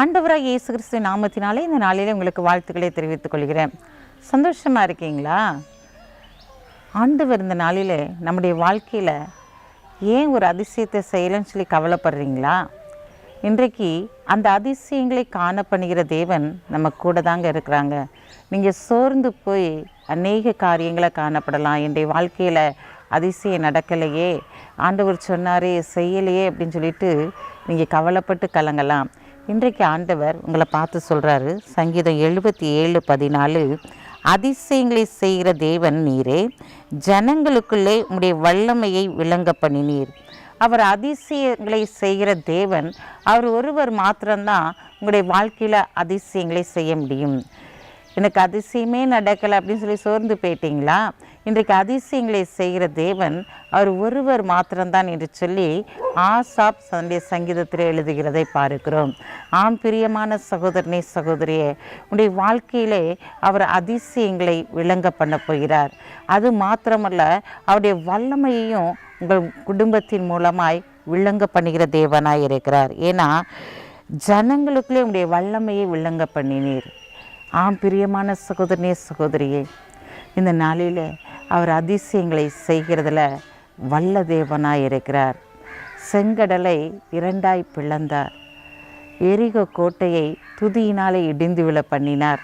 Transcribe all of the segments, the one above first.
ஆண்டவராக இயேசு கிறிஸ்து நாமத்தினாலே இந்த நாளிலே உங்களுக்கு வாழ்த்துக்களை தெரிவித்துக் கொள்கிறேன். சந்தோஷமாக இருக்கீங்களா? ஆண்டவர் இந்த நாளிலே நம்முடைய வாழ்க்கையில் ஏன் ஒரு அதிசயத்தை செய்யலைன்னு சொல்லி கவலைப்படுறீங்களா? இன்றைக்கு அந்த அதிசயங்களை காண பண்ணுகிற தேவன் நம்ம கூட தாங்க இருக்கிறாங்க. நீங்கள் சோர்ந்து போய் அநேக காரியங்களை காணப்படலாம். என்னுடைய வாழ்க்கையில் அதிசயம் நடக்கலையே, ஆண்டவர் சொன்னாரே செய்யலையே அப்படின்னு சொல்லிட்டு நீங்கள் கவலைப்பட்டு கலங்கலாம். இன்றைக்கு ஆண்டவர் உங்களை பார்த்து சொல்கிறாரு, சங்கீதம் 77:14, அதிசயங்களை செய்கிற தேவன் நீரே, ஜனங்களுக்குள்ளே உம்முடைய வல்லமையை விளங்க பண்ணினீர். அவர் அதிசயங்களை செய்கிற தேவன், அவர் ஒருவர் மாத்திரம்தான் உங்களுடைய வாழ்க்கையில் அதிசயங்களை செய்ய முடியும். எனக்கு அதிசயமே நடக்கலை அப்படின்னு சொல்லி சோர்ந்து போயிட்டீங்களா? இன்றைக்கு அதிசயங்களை செய்கிற தேவன் அவர் ஒருவர் மாத்திரம்தான் என்று சொல்லி ஆசாப் தன்னுடைய சங்கீதத்தில் எழுதுகிறதை பார்க்கிறோம். ஆம் பிரியமான சகோதரனே சகோதரியே, உடைய வாழ்க்கையிலே அவர் அதிசயங்களை விளங்க பண்ண போகிறார். அது மாத்திரமல்ல, அவருடைய வல்லமையையும் உங்கள் குடும்பத்தின் மூலமாய் விளங்க பண்ணுகிற தேவனாய் இருக்கிறார். ஏன்னா ஜனங்களுக்குள்ளே உடைய வல்லமையை விளங்க பண்ணினீர். ஆம் பிரியமான சகோதரனே சகோதரியே, இந்த நாளில் அவர் அதிசயங்களை செய்கிறதுல வல்ல தேவனாய் இருக்கிறார். செங்கடலை இரண்டாய் பிளந்தார். எரிகோ கோட்டையை துதியினாலே இடிந்து விழ பண்ணினார்.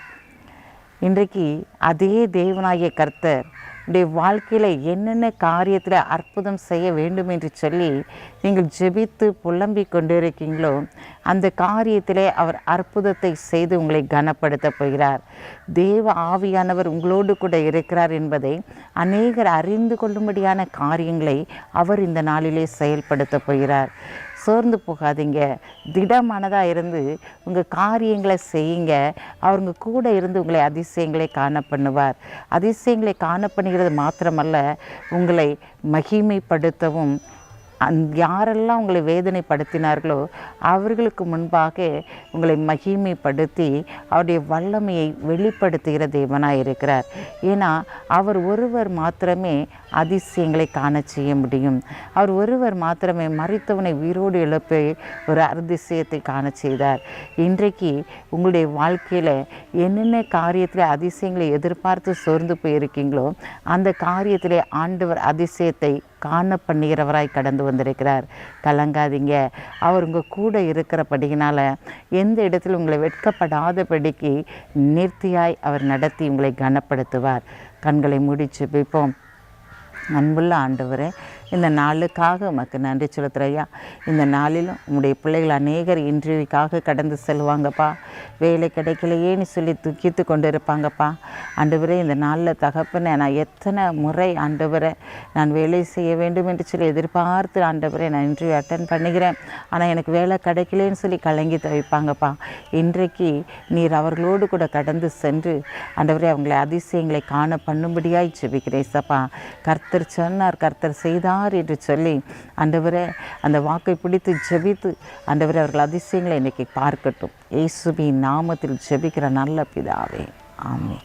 இன்றைக்கு அதே தேவனாகிய கர்த்தர் உடைய வாழ்க்கையில் என்னென்ன காரியத்தில் அற்புதம் செய்ய வேண்டும் என்று சொல்லி நீங்கள் ஜெபித்து புலம்பிக் கொண்டிருக்கீங்களோ, அந்த காரியத்திலே அவர் அற்புதத்தை செய்து உங்களை கனப்படுத்த போகிறார். தேவ ஆவியானவர் உங்களோடு கூட இருக்கிறார் என்பதை அநேகர் அறிந்து கொள்ளும்படியான காரியங்களை அவர் இந்த நாளிலே செயல்படுத்த போகிறார். சோர்ந்து போகாதீங்க, திடமானதாக இருந்து உங்கள் காரியங்களை செய்யுங்க. அவங்க கூட இருந்து உங்களை அதிசயங்களை காண பண்ணுவார். அதிசயங்களை காண பண்ணுகிறது மாத்திரமல்ல, உங்களை மகிமைப்படுத்தவும் யாரெல்லாம் உங்களை வேதனைப்படுத்தினார்களோ அவர்களுக்கு முன்பாக உங்களை மகிமைப்படுத்தி அவருடைய வல்லமையை வெளிப்படுத்துகிற தேவனாக இருக்கிறார். ஏன்னா அவர் ஒருவர் மாத்திரமே அதிசயங்களை காண செய்ய முடியும். அவர் ஒருவர் மாத்திரமே மரித்தவனை உயிரோடு எழுப்பி ஒரு அதிசயத்தை காண செய்தார். இன்றைக்கு உங்களுடைய வாழ்க்கையில் என்னென்ன காரியத்தில் அதிசயங்களை எதிர்பார்த்து சோர்ந்து போயிருக்கீங்களோ, அந்த காரியத்திலே ஆண்டவர் அதிசயத்தை காண பண்ணுகிறவராய் கடந்து வந்திருக்கிறார். கலங்காதீங்க, அவர் உங்கள் கூட இருக்கிறபடியினால் எந்த இடத்துல உங்களை வெட்கப்படாதபடிக்கு நேர்த்தியாய் அவர் நடத்தி உங்களை கனப்படுத்துவார். கண்களை மூடி ஜெபிப்போம். அன்புள்ள ஆண்டவரே, இந்த நாளுக்காக உமக்கு நன்றி செலுத்துறையா. இந்த நாளிலும் உங்களுடைய பிள்ளைகள் அநேகர் இன்டர்வியூக்காக கடந்து செல்வாங்கப்பா. வேலை கிடைக்கலையேன்னு சொல்லி துக்கித்து கொண்டு இருப்பாங்கப்பா. ஆண்டவரே, இந்த நாளில் தகப்பனே, நான் எத்தனை முறை ஆண்டவரை நான் வேலை செய்ய வேண்டும் என்று சொல்லி எதிர்பார்த்து ஆண்டவரே நான் இன்டர்வியூ அட்டன் பண்ணுகிறேன், ஆனால் எனக்கு வேலை கிடைக்கலேன்னு சொல்லி கலங்கி தவிப்பாங்கப்பா. இன்றைக்கு நீர் அவர்களோடு கூட கடந்து சென்று ஆண்டவரே அவங்களை அதிசயங்களை காண பண்ணும்படியாய் ஜெபிக்கிறேசப்பா. கர்த்தர் சொன்னார், கர்த்தர் செய்தார் என்று சொல்லி ஆண்டவரே அந்த வாக்கை பிடித்து ஜெபித்து ஆண்டவரே அவர்கள் அதிசயங்களை இன்றைக்கி பார்க்கட்டும். இயேசுவின் நாமத்தில் ஜெபிக்கிற நல்ல பிதாவே, ஆமென்.